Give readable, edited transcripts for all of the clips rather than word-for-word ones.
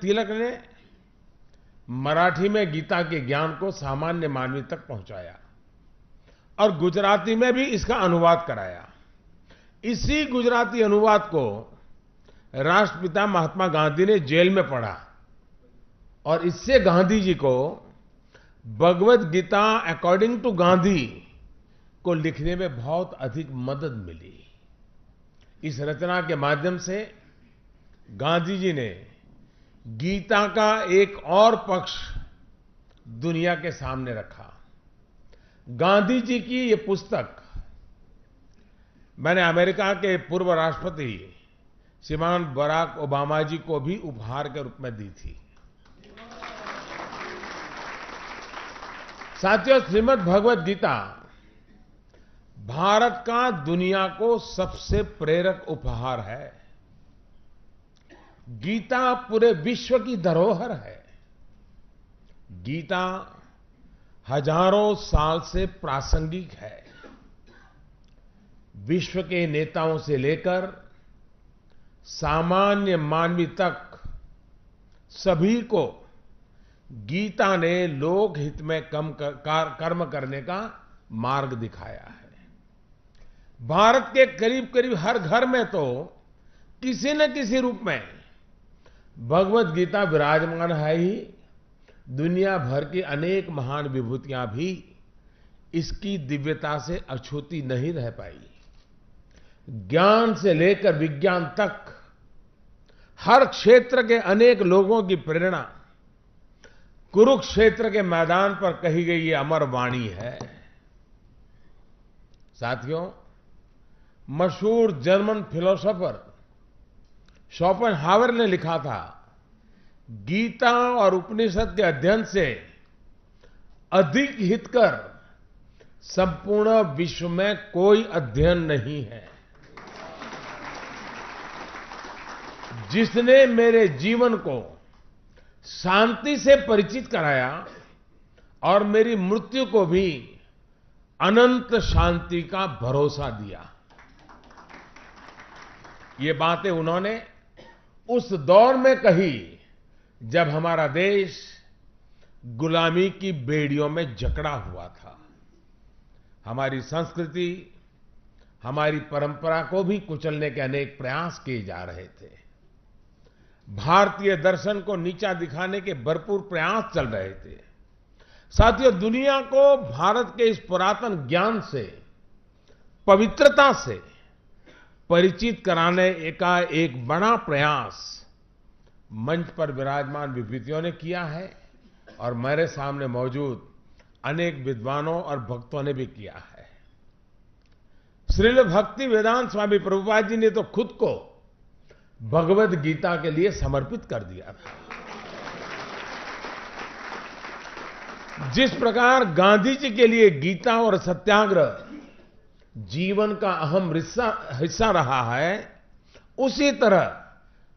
तिलक ने मराठी में गीता के ज्ञान को सामान्य मानवी तक पहुंचाया और गुजराती में भी इसका अनुवाद कराया। इसी गुजराती अनुवाद को राष्ट्रपिता महात्मा गांधी ने जेल में पढ़ा और इससे गांधी जी को भगवत गीता अकॉर्डिंग टू गांधी को लिखने में बहुत अधिक मदद मिली। इस रचना के माध्यम से गांधी जी ने गीता का एक और पक्ष दुनिया के सामने रखा। गांधी जी की ये पुस्तक मैंने अमेरिका के पूर्व राष्ट्रपति श्रीमान बराक ओबामा जी को भी उपहार के रूप में दी थी। साथियों, श्रीमद् भगवत गीता भारत का दुनिया को सबसे प्रेरक उपहार है। गीता पूरे विश्व की धरोहर है। गीता हजारों साल से प्रासंगिक है। विश्व के नेताओं से लेकर सामान्य मानवी तक सभी को गीता ने लोकहित में कर्म करने का मार्ग दिखाया है। भारत के करीब करीब हर घर में तो किसी न किसी रूप में भगवत गीता विराजमान है ही। दुनिया भर की अनेक महान विभूतियां भी इसकी दिव्यता से अछूती नहीं रह पाई। ज्ञान से लेकर विज्ञान तक हर क्षेत्र के अनेक लोगों की प्रेरणा कुरुक्षेत्र के मैदान पर कही गई ये अमर वाणी है। साथियों, मशहूर जर्मन फिलोसोफर शोपेनहावर ने लिखा था, गीता और उपनिषद के अध्ययन से अधिक हितकर संपूर्ण विश्व में कोई अध्ययन नहीं है। जिसने मेरे जीवन को शांति से परिचित कराया और मेरी मृत्यु को भी अनंत शांति का भरोसा दिया। ये बातें उन्होंने उस दौर में कही जब हमारा देश गुलामी की बेड़ियों में जकड़ा हुआ था। हमारी संस्कृति, हमारी परंपरा को भी कुचलने के अनेक प्रयास किए जा रहे थे। भारतीय दर्शन को नीचा दिखाने के भरपूर प्रयास चल रहे थे। साथियों, दुनिया को भारत के इस पुरातन ज्ञान से, पवित्रता से परिचित कराने का एक बड़ा प्रयास मंच पर विराजमान विभूतियों ने किया है और मेरे सामने मौजूद अनेक विद्वानों और भक्तों ने भी किया है। श्रील भक्ति वेदांत स्वामी प्रभुपाद जी ने तो खुद को भगवत गीता के लिए समर्पित कर दिया था। जिस प्रकार गांधी जी के लिए गीता और सत्याग्रह जीवन का अहम हिस्सा रहा है, उसी तरह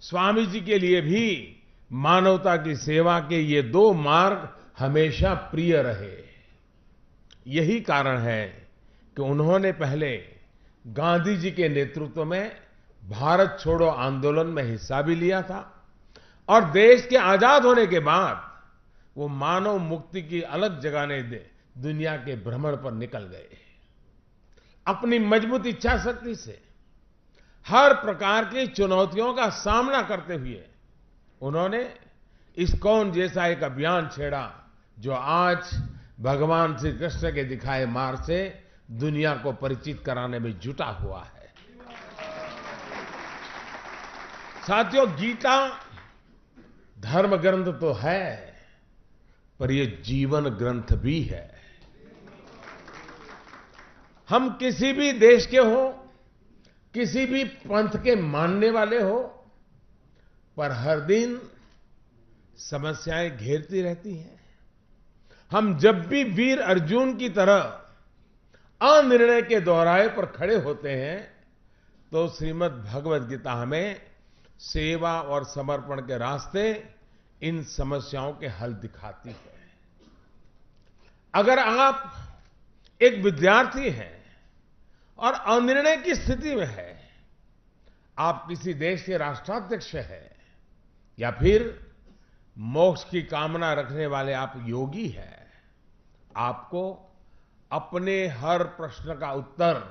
स्वामी जी के लिए भी मानवता की सेवा के ये दो मार्ग हमेशा प्रिय रहे। यही कारण है कि उन्होंने पहले गांधी जी के नेतृत्व में भारत छोड़ो आंदोलन में हिस्सा भी लिया था और देश के आजाद होने के बाद वो मानव मुक्ति की अलग जगाने दुनिया के भ्रमण पर निकल गए। अपनी मजबूत इच्छा शक्ति से हर प्रकार की चुनौतियों का सामना करते हुए उन्होंने इस्कॉन जैसा एक अभियान छेड़ा जो आज भगवान श्री कृष्ण के दिखाए मार्ग से दुनिया को परिचित कराने में जुटा हुआ है। साथियों, गीता धर्म ग्रंथ तो है, पर ये जीवन ग्रंथ भी है। हम किसी भी देश के हो, किसी भी पंथ के मानने वाले हो, पर हर दिन समस्याएं घेरती रहती हैं। हम जब भी वीर अर्जुन की तरह अनिर्णय के दोहराए पर खड़े होते हैं, तो श्रीमद् भगवत गीता हमें सेवा और समर्पण के रास्ते इन समस्याओं के हल दिखाती है। अगर आप एक विद्यार्थी हैं और अनिर्णय की स्थिति में है, आप किसी देश के राष्ट्राध्यक्ष हैं या फिर मोक्ष की कामना रखने वाले आप योगी हैं, आपको अपने हर प्रश्न का उत्तर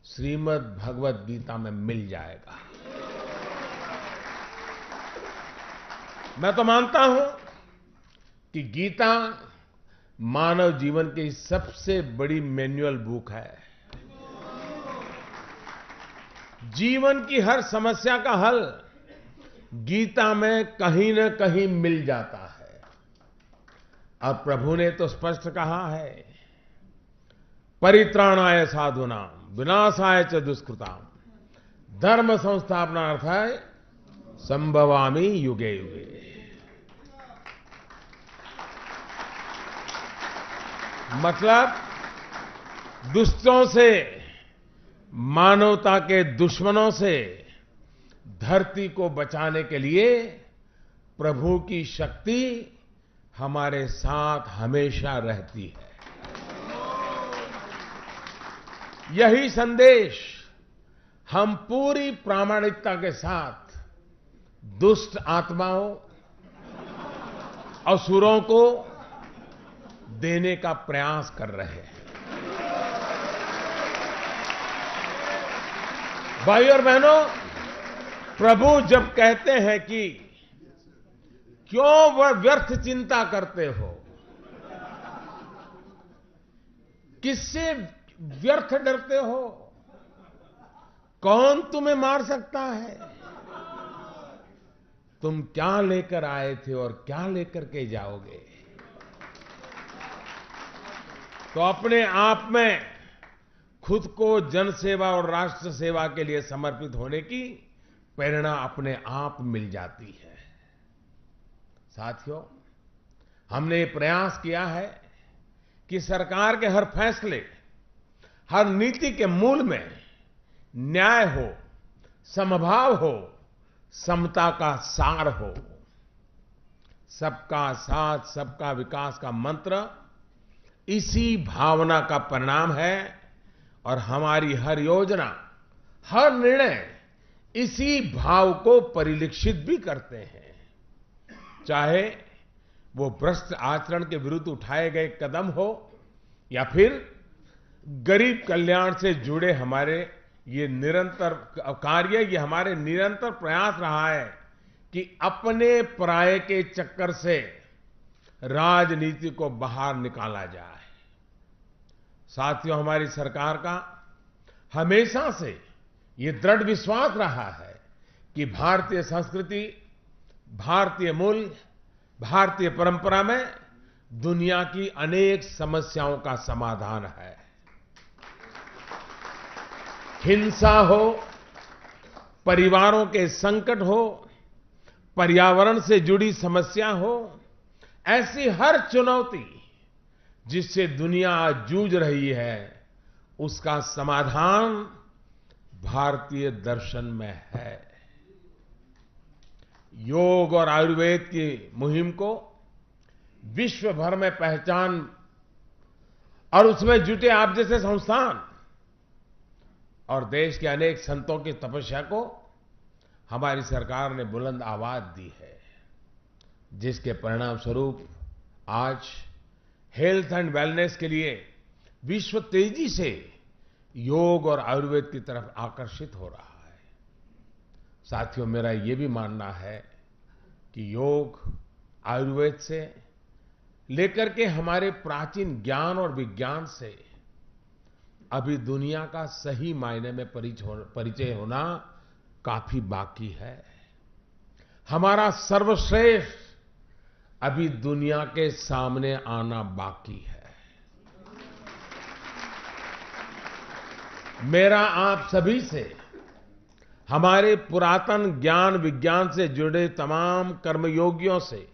श्रीमद् भगवद गीता में मिल जाएगा। मैं तो मानता हूं कि गीता मानव जीवन की सबसे बड़ी मैनुअल बुक है। जीवन की हर समस्या का हल गीता में कहीं न कहीं मिल जाता है। और प्रभु ने तो स्पष्ट कहा है, परित्राणाय साधूनां विनाशाय च दुष्कृतां धर्म संस्थापनार्थाय संभवामि युगे युगे। मतलब दुष्टों से, मानवता के दुश्मनों से धरती को बचाने के लिए प्रभु की शक्ति हमारे साथ हमेशा रहती है। यही संदेश हम पूरी प्रामाणिकता के साथ दुष्ट आत्माओं, असुरों को देने का प्रयास कर रहे हैं। भाई और बहनों, प्रभु जब कहते हैं कि क्यों वह व्यर्थ चिंता करते हो, किससे व्यर्थ डरते हो, कौन तुम्हें मार सकता है, तुम क्या लेकर आए थे और क्या लेकर के जाओगे। तो अपने आप में खुद को जनसेवा और राष्ट्र सेवा के लिए समर्पित होने की प्रेरणा अपने आप मिल जाती है। साथियों, हमने ये प्रयास किया है कि सरकार के हर फैसले, हर नीति के मूल में न्याय हो, समभाव हो, समता का सार हो। सबका साथ सबका विकास का मंत्र इसी भावना का परिणाम है और हमारी हर योजना, हर निर्णय इसी भाव को परिलक्षित भी करते हैं। चाहे वो भ्रष्ट आचरण के विरुद्ध उठाए गए कदम हो या फिर गरीब कल्याण से जुड़े हमारे ये निरंतर कार्य, ये हमारे निरंतर प्रयास रहा है कि अपने पराये के चक्कर से राजनीति को बाहर निकाला जाए। साथियों, हमारी सरकार का हमेशा से ये दृढ़ विश्वास रहा है कि भारतीय संस्कृति, भारतीय मूल्य, भारतीय परंपरा में दुनिया की अनेक समस्याओं का समाधान है। हिंसा हो, परिवारों के संकट हो, पर्यावरण से जुड़ी समस्या हो, ऐसी हर चुनौती जिससे दुनिया आज जूझ रही है, उसका समाधान भारतीय दर्शन में है। योग और आयुर्वेद की मुहिम को विश्व भर में पहचान और उसमें जुटे आप जैसे संस्थान और देश के अनेक संतों की तपस्या को हमारी सरकार ने बुलंद आवाज दी है, जिसके परिणाम स्वरूप आज हेल्थ एंड वेलनेस के लिए विश्व तेजी से योग और आयुर्वेद की तरफ आकर्षित हो रहा है। साथियों, मेरा ये भी मानना है कि योग, आयुर्वेद से लेकर के हमारे प्राचीन ज्ञान और विज्ञान से अभी दुनिया का सही मायने में परिचय होना काफी बाकी है। हमारा सर्वश्रेष्ठ अभी दुनिया के सामने आना बाकी है। मेरा आप सभी से, हमारे पुरातन ज्ञान विज्ञान से जुड़े तमाम कर्मयोगियों से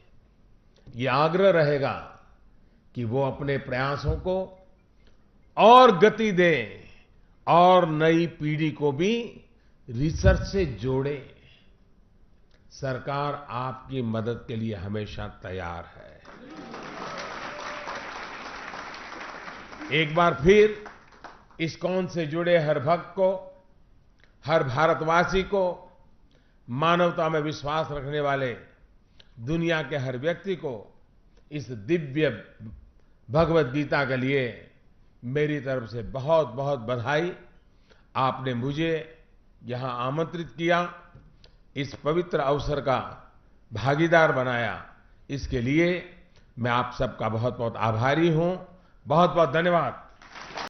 ये आग्रह रहेगा कि वो अपने प्रयासों को और गति दें और नई पीढ़ी को भी रिसर्च से जोड़ें। सरकार आपकी मदद के लिए हमेशा तैयार है। एक बार फिर इस्कॉन से जुड़े हर भक्त को, हर भारतवासी को, मानवता में विश्वास रखने वाले दुनिया के हर व्यक्ति को इस दिव्य भगवत गीता के लिए मेरी तरफ से बहुत बहुत बधाई। आपने मुझे यहां आमंत्रित किया, इस पवित्र अवसर का भागीदार बनाया, इसके लिए मैं आप सबका बहुत बहुत आभारी हूं। बहुत बहुत धन्यवाद।